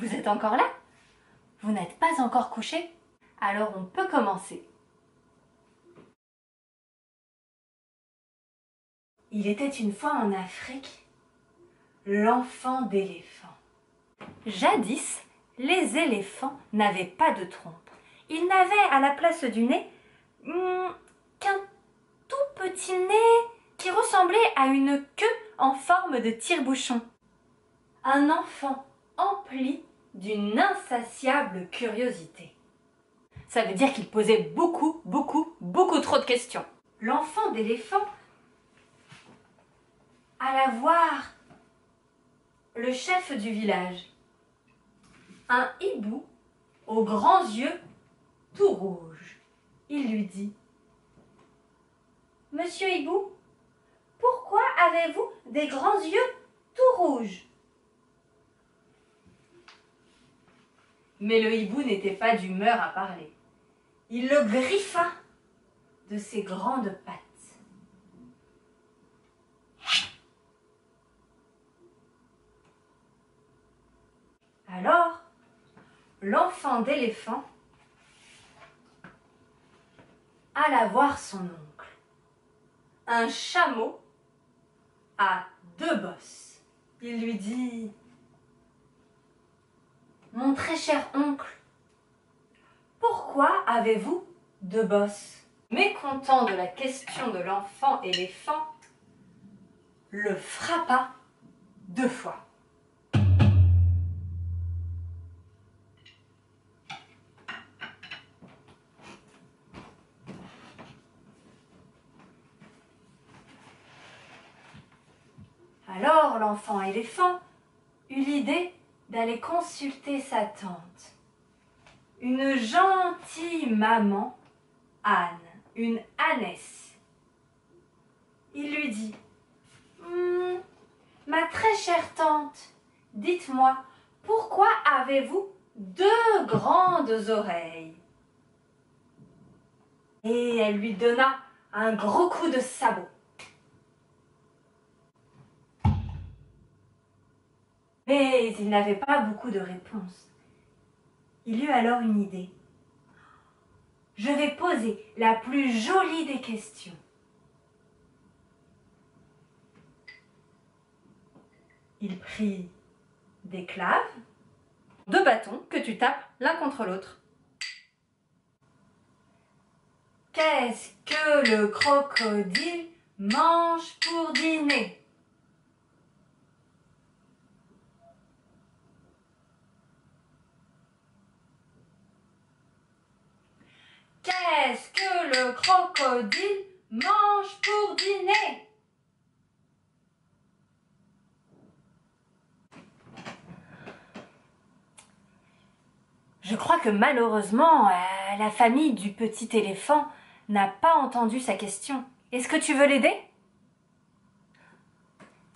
Vous êtes encore là? Vous n'êtes pas encore couché? Alors on peut commencer. Il était une fois en Afrique l'enfant d'éléphant. Jadis, les éléphants n'avaient pas de trompe. Ils n'avaient à la place du nez qu'un tout petit nez qui ressemblait à une queue en forme de tire-bouchon. Un enfant empli d'une insatiable curiosité. Ça veut dire qu'il posait beaucoup trop de questions. L'enfant d'éléphant alla voir le chef du village, un hibou aux grands yeux tout rouges. Il lui dit: « Monsieur Hibou, pourquoi avez-vous des grands yeux tout rouges ?» Mais le hibou n'était pas d'humeur à parler. Il le griffa de ses grandes pattes. Alors, l'enfant d'éléphant alla voir son oncle, un chameau à 2 bosses. Il lui dit: « Mon très cher oncle, pourquoi avez-vous 2 bosses ?» Mécontent de la question de l'enfant éléphant, le frappa 2 fois. Alors l'enfant éléphant eut l'idée d'aller consulter sa tante, une gentille maman âne, une ânesse. Il lui dit: « Ma très chère tante, dites-moi, pourquoi avez-vous 2 grandes oreilles ?» Et elle lui donna un gros coup de sabot. Mais il n'avait pas beaucoup de réponses. Il eut alors une idée. « Je vais poser la plus jolie des questions. » Il prit des claves, 2 bâtons que tu tapes l'un contre l'autre. Qu'est-ce que le crocodile mange pour dîner? Qu'est-ce que le crocodile mange pour dîner? Je crois que malheureusement, la famille du petit éléphant n'a pas entendu sa question. Est-ce que tu veux l'aider?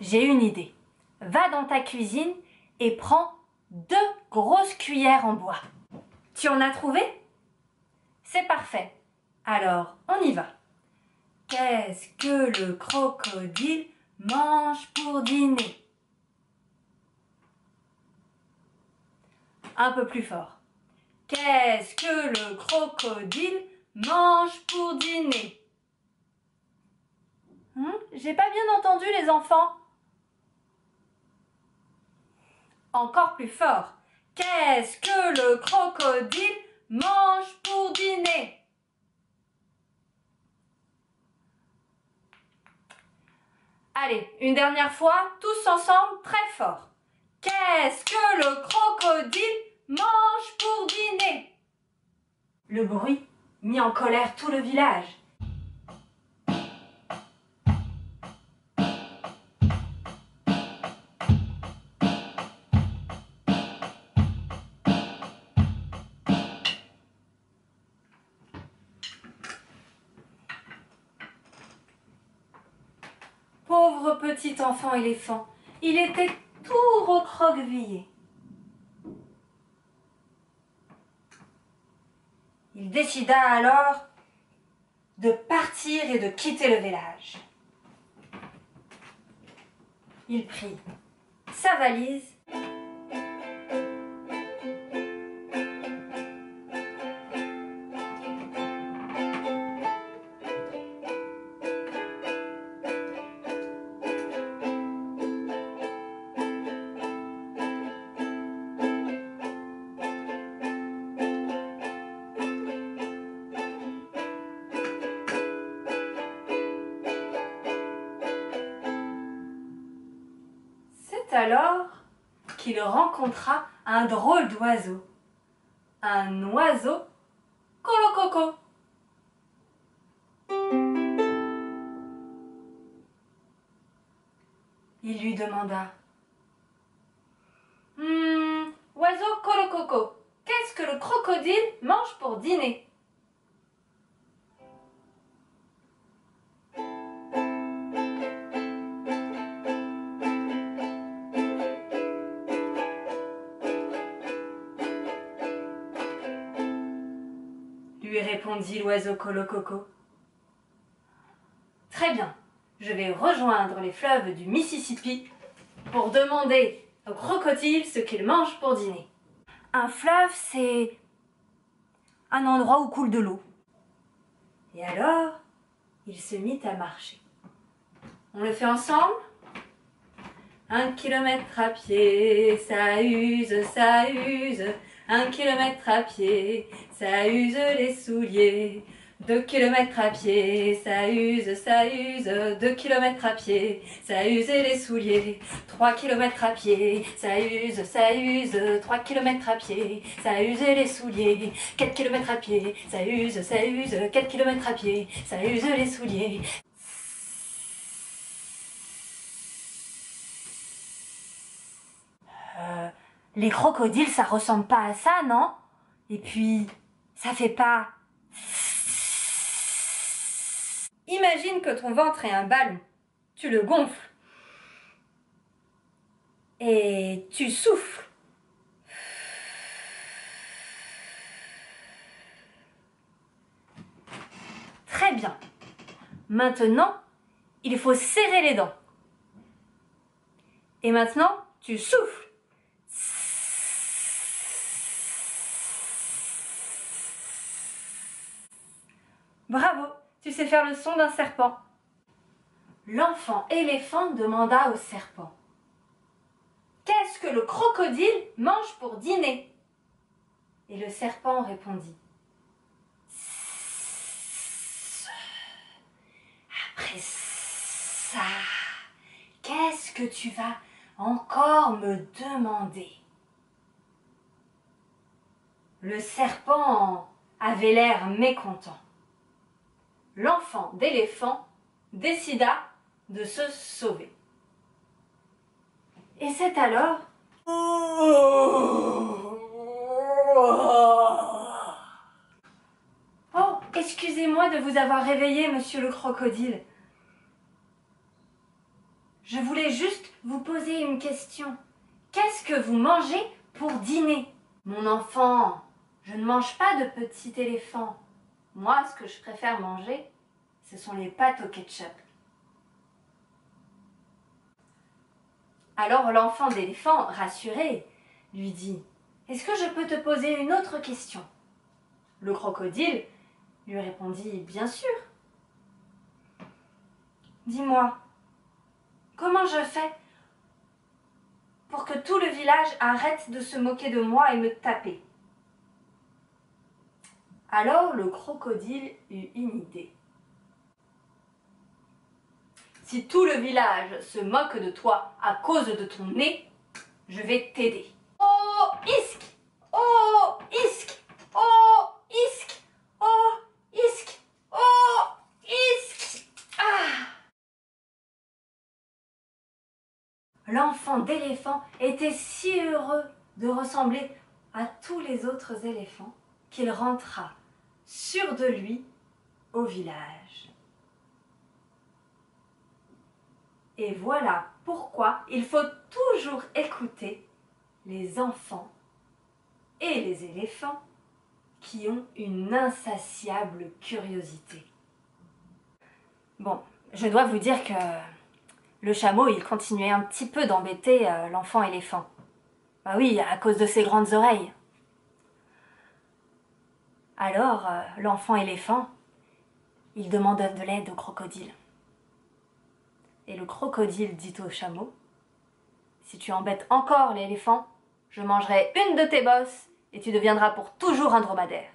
J'ai une idée. Va dans ta cuisine et prends 2 grosses cuillères en bois. Tu en as trouvé? C'est parfait. Alors, on y va. Qu'est-ce que le crocodile mange pour dîner? Un peu plus fort. Qu'est-ce que le crocodile mange pour dîner? J'ai pas bien entendu les enfants. Encore plus fort. Qu'est-ce que le crocodile mange pour dîner? Allez, une dernière fois, tous ensemble, très fort. Qu'est-ce que le crocodile mange pour dîner? Le bruit mit en colère tout le village. Pauvre petit enfant éléphant, il était tout recroquevillé. Il décida alors de partir et de quitter le village. Il prit sa valise alors qu'il rencontra un drôle d'oiseau. Un oiseau colococo. Il lui demanda: Oiseau colococo, qu'est-ce que le crocodile mange pour dîner? Lui répondit l'oiseau colococo. Très bien, je vais rejoindre les fleuves du Mississippi pour demander au crocodile ce qu'il mange pour dîner. Un fleuve, c'est un endroit où coule de l'eau. Et alors, il se mit à marcher. On le fait ensemble? 1 kilomètre à pied, ça use, ça use. 1 kilomètre à pied, ça use les souliers. 2 kilomètres à pied, ça use, ça use. 2 kilomètres à pied, ça use les souliers. 3 kilomètres à pied, ça use, ça use. 3 kilomètres à pied, ça use les souliers. 4 kilomètres à pied, ça use, ça use. 4 kilomètres à pied, ça use les souliers. Les crocodiles, ça ressemble pas à ça, non? Et puis, ça fait pas... Imagine que ton ventre est un ballon. Tu le gonfles. Et tu souffles. Très bien. Maintenant, il faut serrer les dents. Et maintenant, tu souffles. Bravo, tu sais faire le son d'un serpent. L'enfant éléphant demanda au serpent: Qu'est-ce que le crocodile mange pour dîner? Et le serpent répondit: Après ça, qu'est-ce que tu vas encore me demander? Le serpent avait l'air mécontent. L'enfant d'éléphant décida de se sauver. Et c'est alors... Oh, excusez-moi de vous avoir réveillé, monsieur le crocodile. Je voulais juste vous poser une question. Qu'est-ce que vous mangez pour dîner? Mon enfant, je ne mange pas de petit éléphant. Moi, ce que je préfère manger, ce sont les pâtes au ketchup. Alors l'enfant d'éléphant, rassuré, lui dit: Est-ce que je peux te poser une autre question? Le crocodile lui répondit: Bien sûr. Dis-moi, comment je fais pour que tout le village arrête de se moquer de moi et me taper? Alors le crocodile eut une idée. Si tout le village se moque de toi à cause de ton nez, je vais t'aider. Oh, isque! Oh, isque! Oh, isque! Oh, isque! Oh, isque! Ah! L'enfant d'éléphant était si heureux de ressembler à tous les autres éléphants qu'il rentra, sûr de lui, au village. Et voilà pourquoi il faut toujours écouter les enfants et les éléphants qui ont une insatiable curiosité. Bon, je dois vous dire que le chameau, il continuait un petit peu d'embêter l'enfant éléphant. Bah oui, à cause de ses grandes oreilles. Alors, l'enfant éléphant, il demanda de l'aide au crocodile. Et le crocodile dit au chameau: Si tu embêtes encore l'éléphant, je mangerai une de tes bosses et tu deviendras pour toujours un dromadaire.